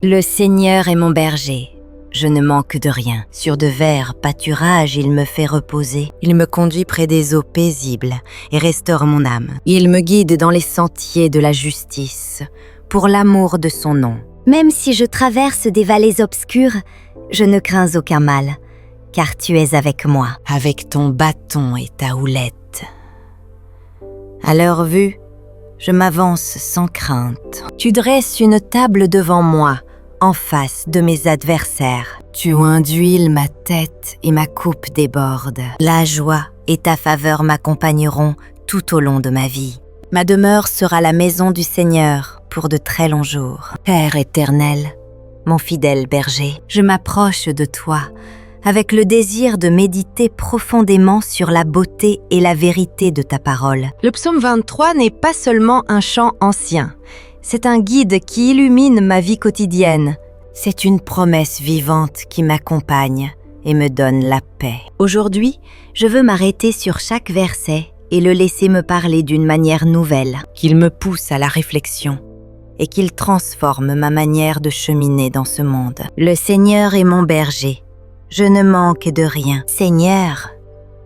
Le Seigneur est mon berger, je ne manque de rien. Sur de verts pâturages, il me fait reposer. Il me conduit près des eaux paisibles et restaure mon âme. Il me guide dans les sentiers de la justice, pour l'amour de son nom. Même si je traverse des vallées obscures, je ne crains aucun mal, car tu es avec moi. Avec ton bâton et ta houlette. À leur vue, je m'avance sans crainte. Tu dresses une table devant moi, en face de mes adversaires. Tu induis ma tête et ma coupe déborde. La joie et ta faveur m'accompagneront tout au long de ma vie. Ma demeure sera la maison du Seigneur pour de très longs jours. Père éternel, mon fidèle berger, je m'approche de toi avec le désir de méditer profondément sur la beauté et la vérité de ta parole. Le psaume 23 n'est pas seulement un chant ancien. C'est un guide qui illumine ma vie quotidienne. C'est une promesse vivante qui m'accompagne et me donne la paix. Aujourd'hui, je veux m'arrêter sur chaque verset et le laisser me parler d'une manière nouvelle, qu'il me pousse à la réflexion et qu'il transforme ma manière de cheminer dans ce monde. Le Seigneur est mon berger. Je ne manque de rien. Seigneur,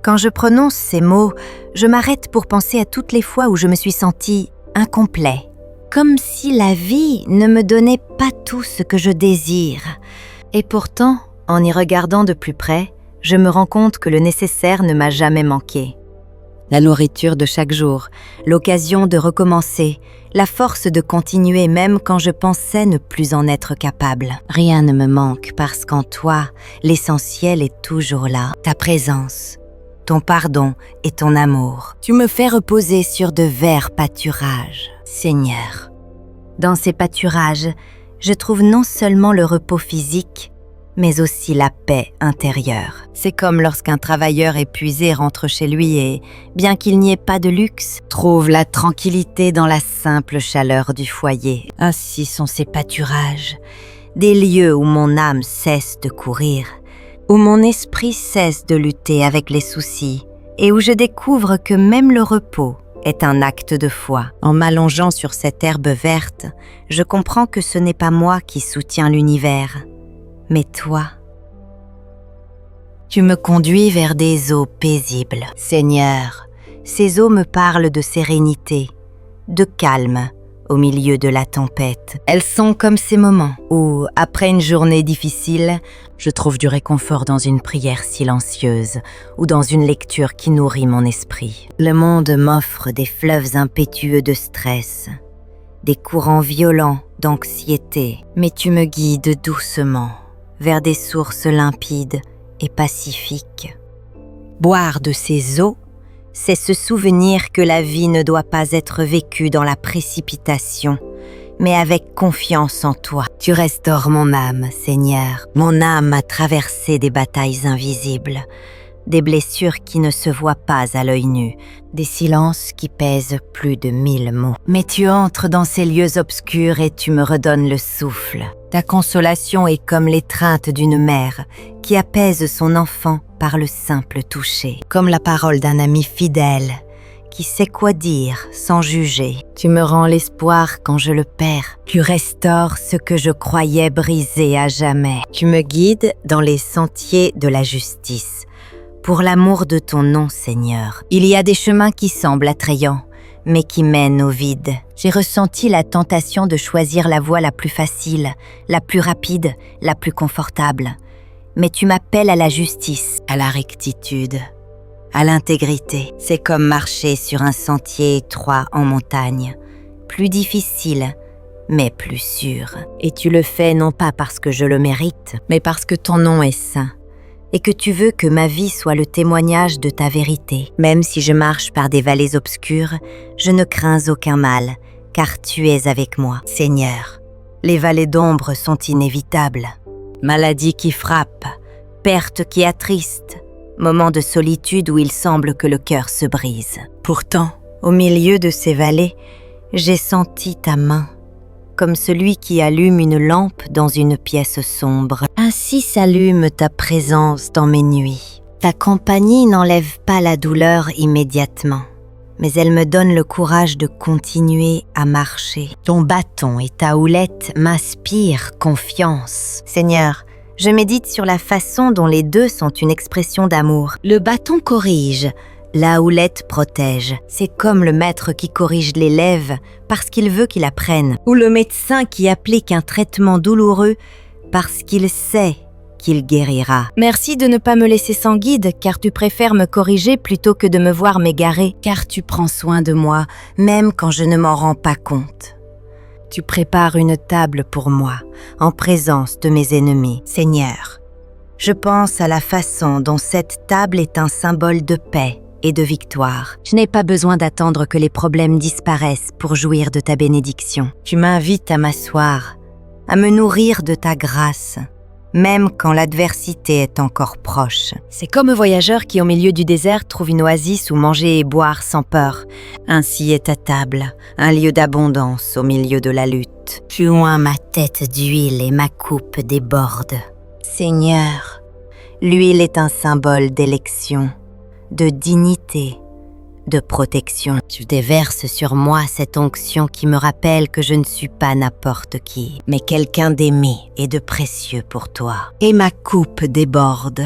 quand je prononce ces mots, je m'arrête pour penser à toutes les fois où je me suis sentie incomplet. Comme si la vie ne me donnait pas tout ce que je désire. Et pourtant, en y regardant de plus près, je me rends compte que le nécessaire ne m'a jamais manqué. La nourriture de chaque jour, l'occasion de recommencer, la force de continuer même quand je pensais ne plus en être capable. Rien ne me manque parce qu'en toi, l'essentiel est toujours là. Ta présence, ton pardon et ton amour. Tu me fais reposer sur de verts pâturages. Seigneur, dans ces pâturages, je trouve non seulement le repos physique, mais aussi la paix intérieure. C'est comme lorsqu'un travailleur épuisé rentre chez lui et, bien qu'il n'y ait pas de luxe, trouve la tranquillité dans la simple chaleur du foyer. Ainsi sont ces pâturages, des lieux où mon âme cesse de courir, où mon esprit cesse de lutter avec les soucis et où je découvre que même le repos est un acte de foi. En m'allongeant sur cette herbe verte, je comprends que ce n'est pas moi qui soutiens l'univers, mais toi. Tu me conduis vers des eaux paisibles. Seigneur, ces eaux me parlent de sérénité, de calme au milieu de la tempête. Elles sont comme ces moments où, après une journée difficile, je trouve du réconfort dans une prière silencieuse ou dans une lecture qui nourrit mon esprit. Le monde m'offre des fleuves impétueux de stress, des courants violents d'anxiété, mais tu me guides doucement vers des sources limpides et pacifiques. Boire de ces eaux, c'est se souvenir que la vie ne doit pas être vécue dans la précipitation, mais avec confiance en toi. Tu restaures mon âme, Seigneur. Mon âme a traversé des batailles invisibles, des blessures qui ne se voient pas à l'œil nu, des silences qui pèsent plus de 1000 mots. Mais tu entres dans ces lieux obscurs et tu me redonnes le souffle. Ta consolation est comme l'étreinte d'une mère qui apaise son enfant par le simple toucher, comme la parole d'un ami fidèle qui sait quoi dire sans juger. Tu me rends l'espoir quand je le perds. Tu restaures ce que je croyais brisé à jamais. Tu me guides dans les sentiers de la justice. Pour l'amour de ton nom, Seigneur. Il y a des chemins qui semblent attrayants, mais qui mènent au vide. J'ai ressenti la tentation de choisir la voie la plus facile, la plus rapide, la plus confortable. Mais tu m'appelles à la justice, à la rectitude, à l'intégrité. C'est comme marcher sur un sentier étroit en montagne, plus difficile, mais plus sûr. Et tu le fais non pas parce que je le mérite, mais parce que ton nom est saint. Et que tu veux que ma vie soit le témoignage de ta vérité. Même si je marche par des vallées obscures, je ne crains aucun mal, car tu es avec moi. Seigneur, les vallées d'ombre sont inévitables. Maladie qui frappe, perte qui attriste, moments de solitude où il semble que le cœur se brise. Pourtant, au milieu de ces vallées, j'ai senti ta main, comme celui qui allume une lampe dans une pièce sombre. Ainsi s'allume ta présence dans mes nuits. Ta compagnie n'enlève pas la douleur immédiatement, mais elles me donnent le courage de continuer à marcher. Ton bâton et ta houlette m'inspirent confiance. Seigneur, je médite sur la façon dont les deux sont une expression d'amour. Le bâton corrige, la houlette protège. C'est comme le maître qui corrige l'élève parce qu'il veut qu'il apprenne, ou le médecin qui applique un traitement douloureux parce qu'il sait qu'il guérira. Merci de ne pas me laisser sans guide, car tu préfères me corriger plutôt que de me voir m'égarer, car tu prends soin de moi, même quand je ne m'en rends pas compte. Tu prépares une table pour moi, en présence de mes ennemis. Seigneur, je pense à la façon dont cette table est un symbole de paix et de victoire. Je n'ai pas besoin d'attendre que les problèmes disparaissent pour jouir de ta bénédiction. Tu m'invites à m'asseoir, à me nourrir de ta grâce, même quand l'adversité est encore proche. C'est comme un voyageur qui, au milieu du désert, trouve une oasis où manger et boire sans peur. Ainsi est ta table, un lieu d'abondance au milieu de la lutte. Tu oins ma tête d'huile et ma coupe déborde. Seigneur, l'huile est un symbole d'élection, de dignité, de protection. Tu déverses sur moi cette onction qui me rappelle que je ne suis pas n'importe qui, mais quelqu'un d'aimé et de précieux pour toi. Et ma coupe déborde,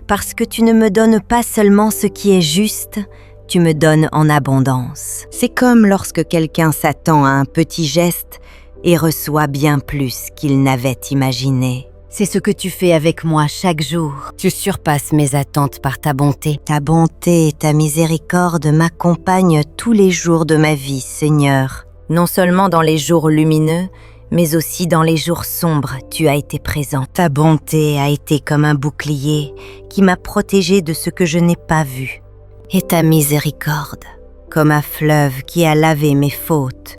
parce que tu ne me donnes pas seulement ce qui est juste, tu me donnes en abondance. C'est comme lorsque quelqu'un s'attend à un petit geste et reçoit bien plus qu'il n'avait imaginé. C'est ce que tu fais avec moi chaque jour. Tu surpasses mes attentes par ta bonté. Ta bonté et ta miséricorde m'accompagnent tous les jours de ma vie, Seigneur. Non seulement dans les jours lumineux, mais aussi dans les jours sombres, tu as été présent. Ta bonté a été comme un bouclier qui m'a protégé de ce que je n'ai pas vu. Et ta miséricorde, comme un fleuve qui a lavé mes fautes.